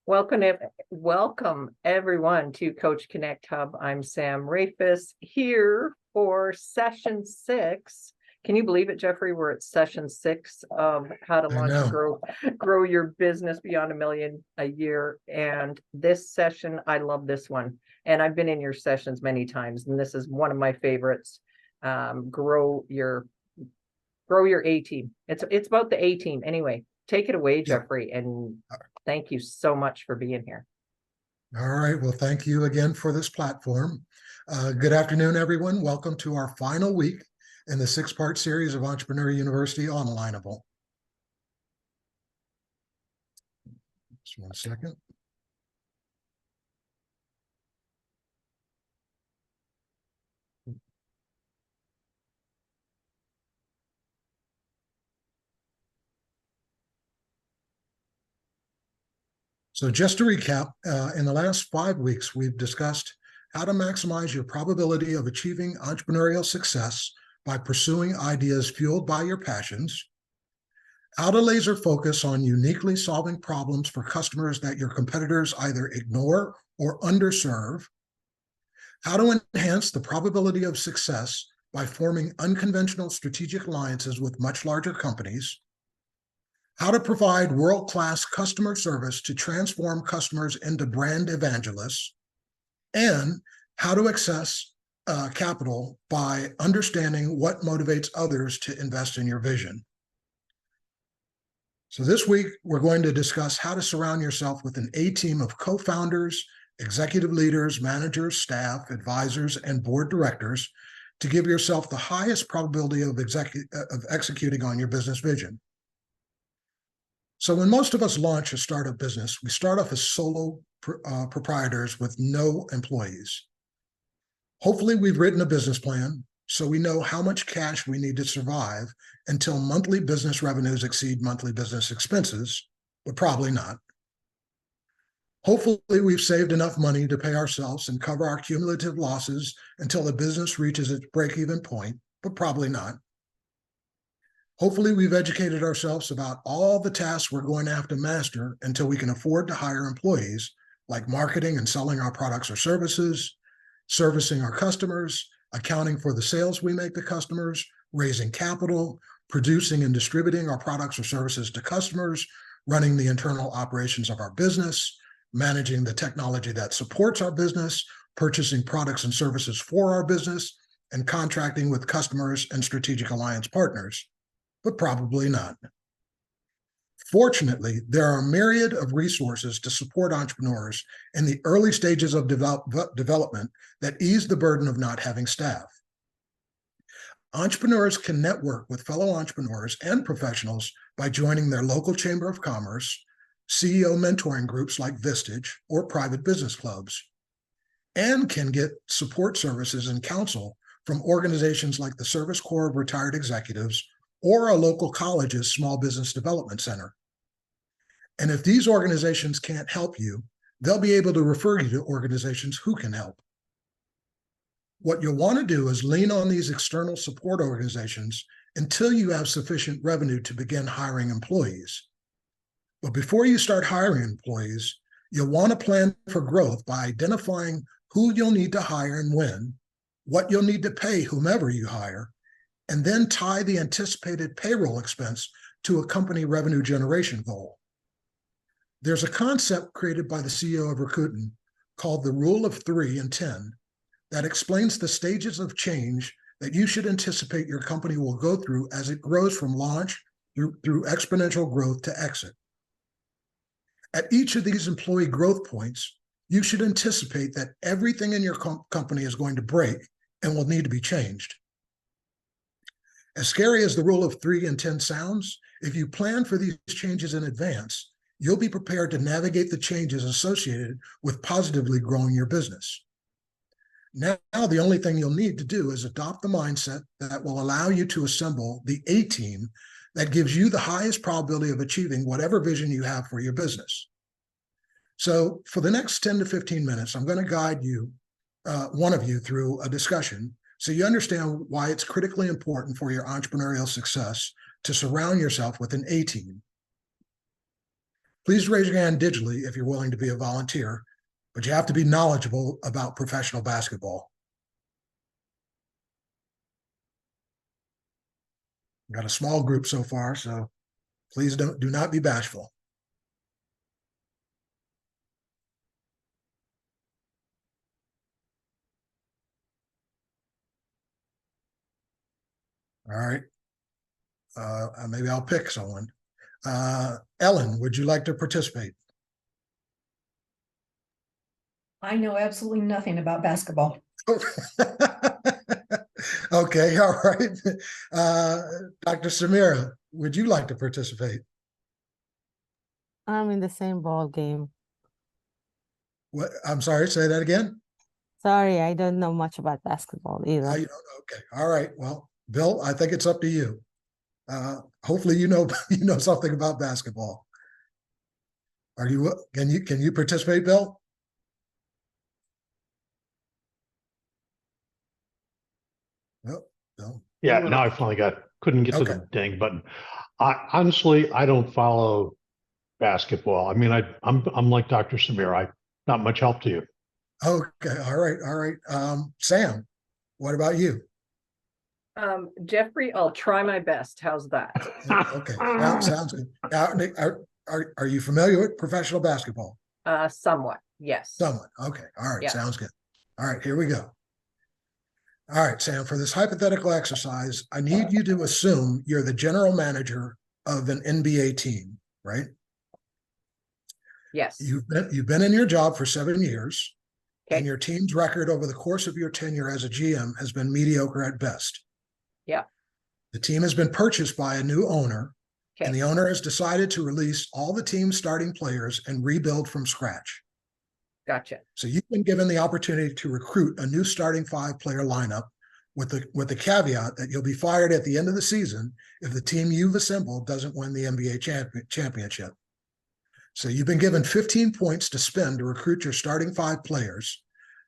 Welcome, welcome everyone to Coach Connect Hub. I'm Sam Rafis here for session 6. Can you believe it, Geoffrey? We're at session 6 of how to launch and grow your business beyond $1 million a year. And this session, I love this one. And I've been in your sessions many times, and this is one of my favorites. Grow your A team. It's about the A team anyway. Take it away, Geoffrey, and thank you so much for being here. All right. Well, thank you again for this platform. Good afternoon, everyone. Welcome to our final week in the 6-part series of Entrepreneurial University Onlineable. Just one second. So just to recap, in the last 5 weeks, we've discussed how to maximize your probability of achieving entrepreneurial success by pursuing ideas fueled by your passions, how to laser focus on uniquely solving problems for customers that your competitors either ignore or underserve, how to enhance the probability of success by forming unconventional strategic alliances with much larger companies, how to provide world-class customer service to transform customers into brand evangelists, and how to access capital by understanding what motivates others to invest in your vision. So this week, we're going to discuss how to surround yourself with an A team of co-founders, executive leaders, managers, staff, advisors, and board directors to give yourself the highest probability of executing on your business vision. So when most of us launch a startup business, we start off as solo proprietors with no employees. Hopefully, we've written a business plan, so we know how much cash we need to survive until monthly business revenues exceed monthly business expenses, but probably not. Hopefully, we've saved enough money to pay ourselves and cover our cumulative losses until the business reaches its break-even point, but probably not. Hopefully, we've educated ourselves about all the tasks we're going to have to master until we can afford to hire employees, like marketing and selling our products or services, servicing our customers, accounting for the sales we make to customers, raising capital, producing and distributing our products or services to customers, running the internal operations of our business, managing the technology that supports our business, purchasing products and services for our business, and contracting with customers and strategic alliance partners. But probably not. Fortunately, there are a myriad of resources to support entrepreneurs in the early stages of development that ease the burden of not having staff. Entrepreneurs can network with fellow entrepreneurs and professionals by joining their local chamber of commerce, CEO mentoring groups like Vistage, or private business clubs, and can get support services and counsel from organizations like the Service Corps of Retired Executives or a local college's Small Business Development Center. And if these organizations can't help you, they'll be able to refer you to organizations who can help. What you'll want to do is lean on these external support organizations until you have sufficient revenue to begin hiring employees. But before you start hiring employees, you'll want to plan for growth by identifying who you'll need to hire and when, what you'll need to pay whomever you hire, and then tie the anticipated payroll expense to a company revenue generation goal. There's a concept created by the CEO of Rakuten called the Rule of 3 and 10 that explains the stages of change that you should anticipate your company will go through as it grows from launch through exponential growth to exit. At each of these employee growth points, you should anticipate that everything in your company is going to break and will need to be changed. As scary as the Rule of 3 and 10 sounds, if you plan for these changes in advance, you'll be prepared to navigate the changes associated with positively growing your business. Now, the only thing you'll need to do is adopt the mindset that will allow you to assemble the A team that gives you the highest probability of achieving whatever vision you have for your business. So for the next 10 to 15 minutes, I'm going to guide you, one of you, through a discussion so you understand why it's critically important for your entrepreneurial success to surround yourself with an A team. Please raise your hand digitally if you're willing to be a volunteer, but you have to be knowledgeable about professional basketball. We've got a small group so far, so please do not be bashful. All right. Maybe I'll pick someone. Ellen, would you like to participate? I know absolutely nothing about basketball. Okay, all right. Dr. Samira, would you like to participate? I'm in the same ball game. What? I'm sorry, say that again? Sorry, I don't know much about basketball either. Okay, all right. Well, Bill, I think it's up to you. Hopefully you know something about basketball. Can you participate, Bill? No, Bill. Yeah, now I finally couldn't get to the dang button. Honestly, I don't follow basketball. I mean, I'm like Dr. Samir. Not much help to you. Okay, all right. Sam, what about you? Geoffrey, I'll try my best. How's that? Okay, sounds good. Are you familiar with professional basketball? Somewhat, yes. Somewhat. Okay, all right, Yeah. sounds good. All right, here we go. All right, Sam, for this hypothetical exercise, I need you to assume you're the general manager of an NBA team, right? Yes. You've been in your job for 7 years, Okay. and your team's record over the course of your tenure as a GM has been mediocre at best. Yeah. The team has been purchased by a new owner, Okay. and the owner has decided to release all the team's starting players and rebuild from scratch. Gotcha. So you've been given the opportunity to recruit a new starting 5-player lineup with the caveat that you'll be fired at the end of the season if the team you've assembled doesn't win the NBA championship. So you've been given 15 points to spend to recruit your starting 5 players.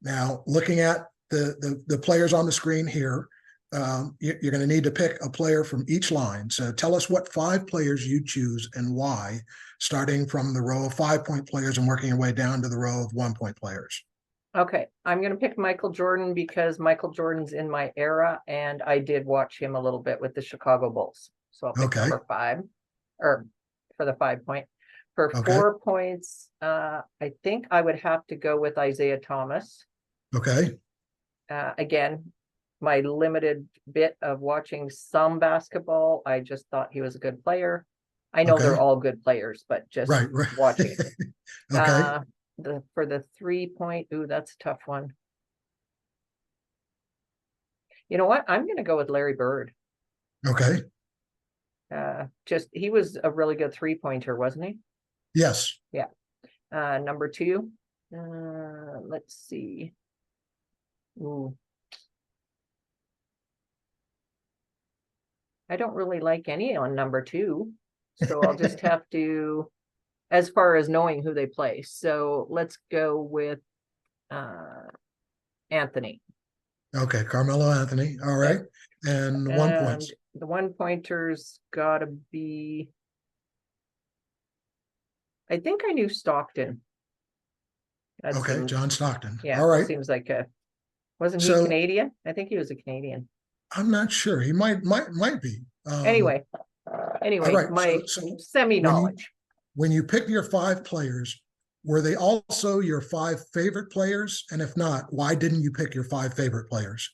Now, looking at the players on the screen here, you're going to need to pick a player from each line. So tell us what 5 players you choose and why, starting from the row of 5-point players and working your way down to the row of 1-point players. Okay, I'm going to pick Michael Jordan because Michael Jordan's in my era, and I did watch him a little bit with the Chicago Bulls. So I'll pick number 5, or for the 5-point. For 4 points, I think I would have to go with Isaiah Thomas. Okay. Again, my limited bit of watching some basketball, I just thought he was a good player. I know they're all good players, but just watching. Okay. For the 3-point, ooh, that's a tough one. You know what? I'm going to go with Larry Bird. Okay. He was a really good 3-pointer, wasn't he? Yes. Yeah. Number 2. Let's see. Ooh. I don't really like any on number 2, so I'll just have to, as far as knowing who they play. So let's go with Anthony. Okay, Carmelo Anthony. All right. And 1 point. The 1-pointer's gotta be, I think I knew Stockton. Okay, John Stockton. Yeah, all right. Seems like wasn't he Canadian? I think he was a Canadian. I'm not sure. He might be. Anyway, right. my semi-knowledge. When you picked your 5 players, were they also your 5 favorite players? And if not, why didn't you pick your 5 favorite players?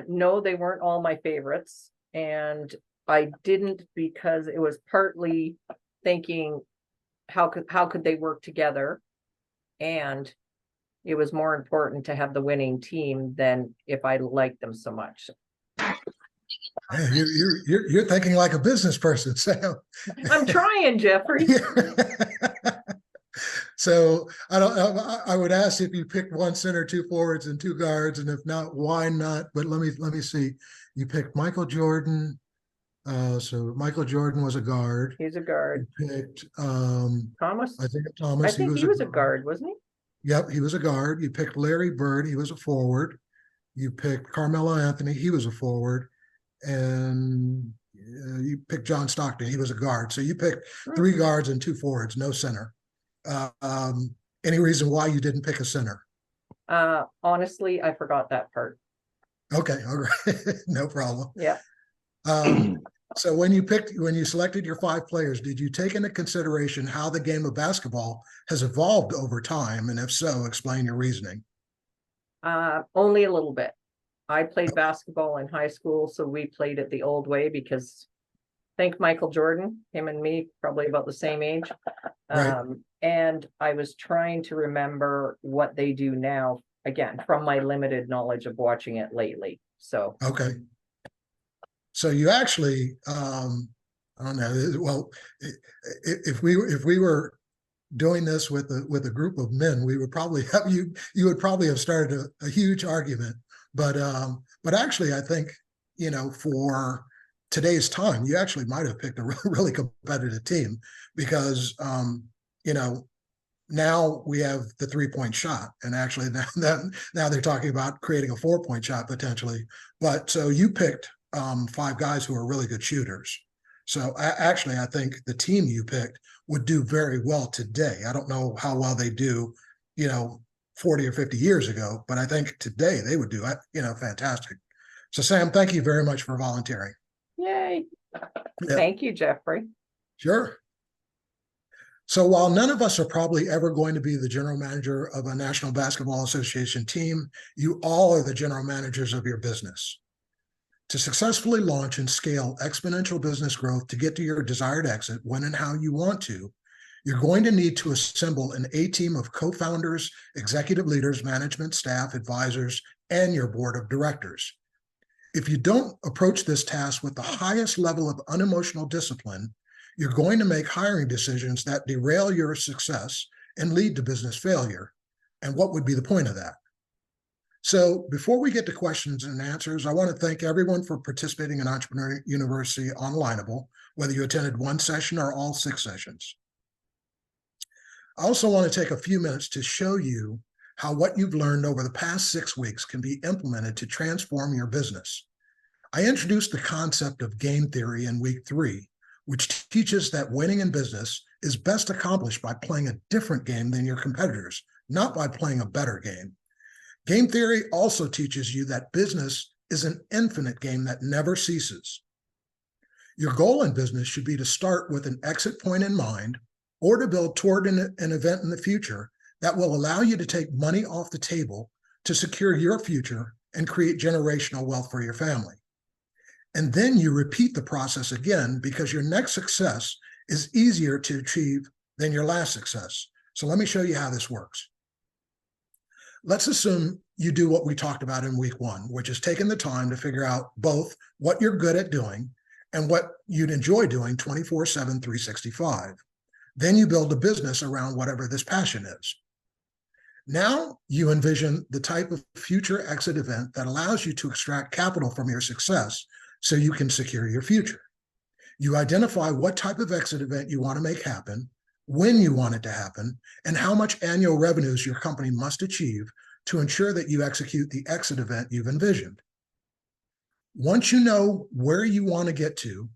No, they weren't all my favorites. And I didn't because it was partly thinking, how could they work together? And it was more important to have the winning team than if I liked them so much. Hey, you're thinking like a business person, Sam. I'm trying, Geoffrey. So I would ask if you picked 1 center, 2 forwards, and 2 guards, and if not, why not? But let me see. You picked Michael Jordan. So Michael Jordan was a guard. He's a guard. You picked Thomas. I think Thomas. I think he was a guard, wasn't he? Yep, he was a guard. You picked Larry Bird. He was a forward. You picked Carmelo Anthony. He was a forward. And You picked John Stockton. He was a guard. So you picked 3 guards and 2 forwards, no center. Any reason why you didn't pick a center? Honestly, I forgot that part. Okay, all right, no problem. Yeah. So when you selected your 5 players, did you take into consideration how the game of basketball has evolved over time? And if so, explain your reasoning. Only a little bit. I played basketball in high school, so we played it the old way because think Michael Jordan, him and me, probably about the same age. Right. And I was trying to remember what they do now, again, from my limited knowledge of watching it lately. So Okay. So you actually, I don't know. Well, if we were doing this with a group of men, we would probably have you would probably have started a huge argument. But actually, I think, for today's time, you actually might have picked a really competitive team because, now we have the 3-point shot, and actually now they're talking about creating a 4-point shot potentially. But so you picked 5 guys who are really good shooters. So actually, I think the team you picked would do very well today. I don't know how well they do, 40 or 50 years ago, but I think today they would do, fantastic. So Sam, thank you very much for volunteering. yay. Yeah. Thank you, Geoffrey. Sure. So while none of us are probably ever going to be the general manager of a National Basketball Association team, you all are the general managers of your business. To successfully launch and scale exponential business growth to get to your desired exit when and how you want to, you're going to need to assemble an A-team of co-founders, executive leaders, management staff, advisors, and your board of directors. If you don't approach this task with the highest level of unemotional discipline, you're going to make hiring decisions that derail your success and lead to business failure. And what would be the point of that? So before we get to questions and answers, I want to thank everyone for participating in Entrepreneur University Onlineable, whether you attended 1 session or all 6 sessions. I also want to take a few minutes to show you how what you've learned over the past 6 weeks can be implemented to transform your business. I introduced the concept of game theory in week 3, which teaches that winning in business is best accomplished by playing a different game than your competitors, not by playing a better game. Game theory also teaches you that business is an infinite game that never ceases. Your goal in business should be to start with an exit point in mind or to build toward an event in the future that will allow you to take money off the table to secure your future and create generational wealth for your family. And then you repeat the process again because your next success is easier to achieve than your last success. So let me show you how this works. Let's assume you do what we talked about in week 1, which is taking the time to figure out both what you're good at doing and what you'd enjoy doing 24/7, 365. Then you build a business around whatever this passion is. Now you envision the type of future exit event that allows you to extract capital from your success so you can secure your future. You identify what type of exit event you want to make happen, when you want it to happen, and how much annual revenues your company must achieve to ensure that you execute the exit event you've envisioned. Once you know where you want to get to,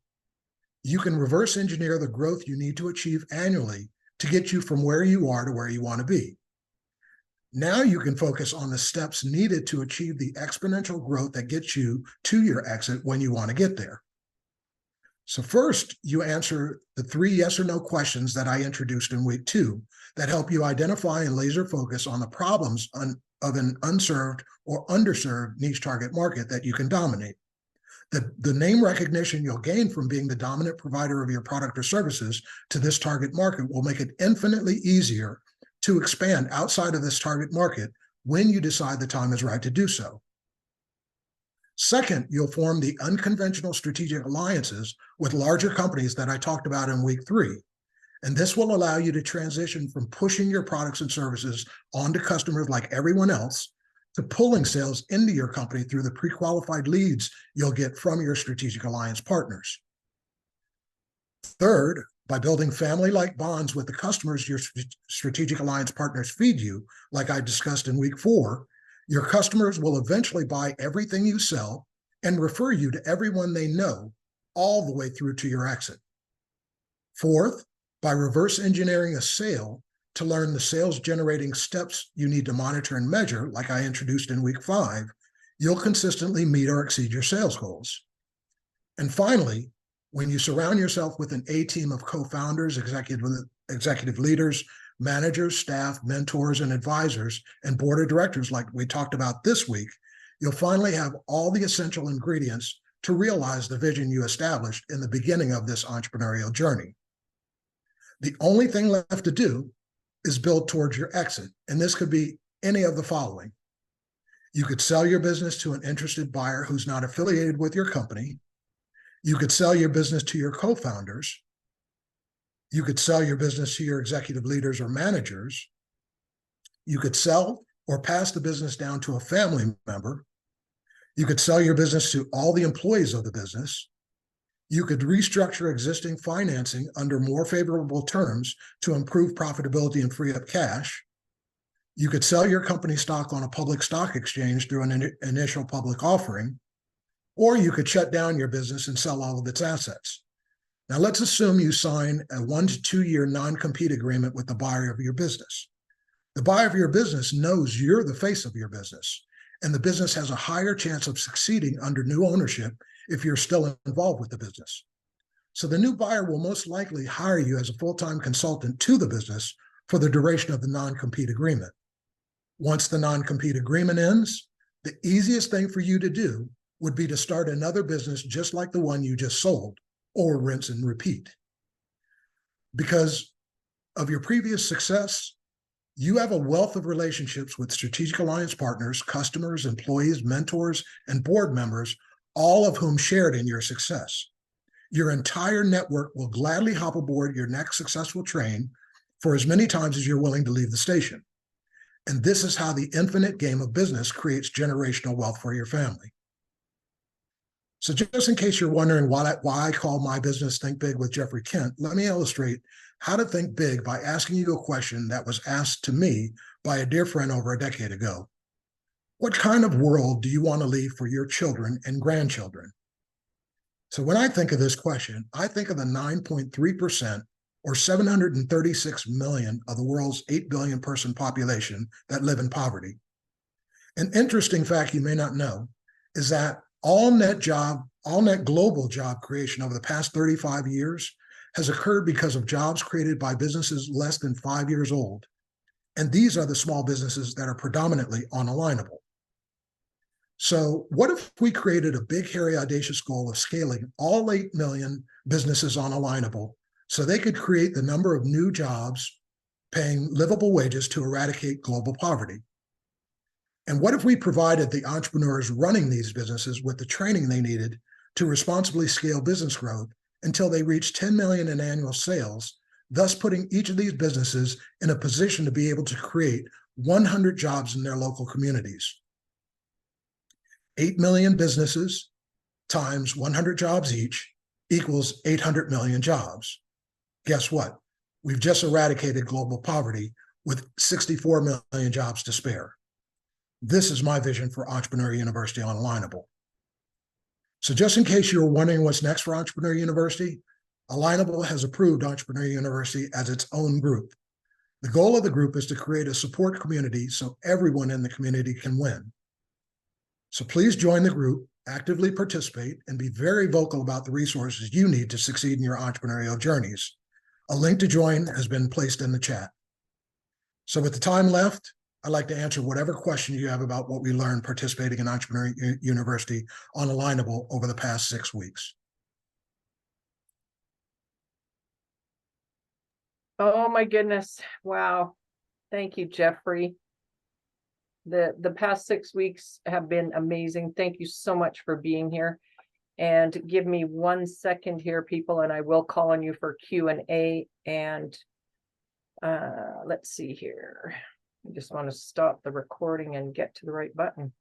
you can reverse engineer the growth you need to achieve annually to get you from where you are to where you want to be. Now you can focus on the steps needed to achieve the exponential growth that gets you to your exit when you want to get there. So first, you answer the 3 yes or no questions that I introduced in week 2 that help you identify and laser focus on the problems of an unserved or underserved niche target market that you can dominate. The name recognition you'll gain from being the dominant provider of your product or services to this target market will make it infinitely easier to expand outside of this target market when you decide the time is right to do so. Second, you'll form the unconventional strategic alliances with larger companies that I talked about in week 3. And this will allow you to transition from pushing your products and services onto customers like everyone else to pulling sales into your company through the pre-qualified leads you'll get from your strategic alliance partners. Third, by building family-like bonds with the customers your strategic alliance partners feed you, like I discussed in week 4, your customers will eventually buy everything you sell and refer you to everyone they know all the way through to your exit. Fourth, by reverse engineering a sale to learn the sales generating steps you need to monitor and measure, like I introduced in week 5, you'll consistently meet or exceed your sales goals. And finally, when you surround yourself with an A team of co-founders, executive leaders, managers, staff, mentors, and advisors, and board of directors like we talked about this week, you'll finally have all the essential ingredients to realize the vision you established in the beginning of this entrepreneurial journey. The only thing left to do is build towards your exit, and this could be any of the following. You could sell your business to an interested buyer who's not affiliated with your company. You could sell your business to your co-founders. You could sell your business to your executive leaders or managers. You could sell or pass the business down to a family member. You could sell your business to all the employees of the business. You could restructure existing financing under more favorable terms to improve profitability and free up cash. You could sell your company stock on a public stock exchange through an initial public offering, or you could shut down your business and sell all of its assets. Now, let's assume you sign a 1 to 2 year non-compete agreement with the buyer of your business. The buyer of your business knows you're the face of your business, and the business has a higher chance of succeeding under new ownership if you're still involved with the business. So the new buyer will most likely hire you as a full-time consultant to the business for the duration of the non-compete agreement. Once the non-compete agreement ends, the easiest thing for you to do would be to start another business just like the one you just sold, or rinse and repeat. Because of your previous success, you have a wealth of relationships with strategic alliance partners, customers, employees, mentors, and board members, all of whom shared in your success. Your entire network will gladly hop aboard your next successful train for as many times as you're willing to leave the station. And this is how the infinite game of business creates generational wealth for your family. So just in case you're wondering why I call my business Think Big with Geoffrey Kent, let me illustrate how to think big by asking you a question that was asked to me by a dear friend over a decade ago. What kind of world do you want to leave for your children and grandchildren? So when I think of this question, I think of the 9.3% or 736 million of the world's 8 billion person population that live in poverty. An interesting fact you may not know is that all net global job creation over the past 35 years has occurred because of jobs created by businesses less than 5 years old. And these are the small businesses that are predominantly unalignable. So what if we created a big, hairy, audacious goal of scaling all 8 million businesses unalignable so they could create the number of new jobs paying livable wages to eradicate global poverty? And what if we provided the entrepreneurs running these businesses with the training they needed to responsibly scale business growth until they reach 10 million in annual sales, thus putting each of these businesses in a position to be able to create 100 jobs in their local communities? 8 million businesses times 100 jobs each equals 800 million jobs. Guess what? We've just eradicated global poverty with 64 million jobs to spare. This is my vision for Entrepreneur University Unalignable. So just in case you were wondering what's next for Entrepreneur University, Alignable has approved Entrepreneur University as its own group. The goal of the group is to create a support community so everyone in the community can win. So please join the group, actively participate, and be very vocal about the resources you need to succeed in your entrepreneurial journeys. A link to join has been placed in the chat. So with the time left, I'd like to answer whatever question you have about what we learned participating in Entrepreneur University Unalignable over the past 6 weeks. Oh my goodness. Wow. Thank you, Geoffrey. The past 6 weeks have been amazing. Thank you so much for being here. And give me 1 second here, people, and I will call on you for Q&A. And let's see here. I just want to stop the recording and get to the right button.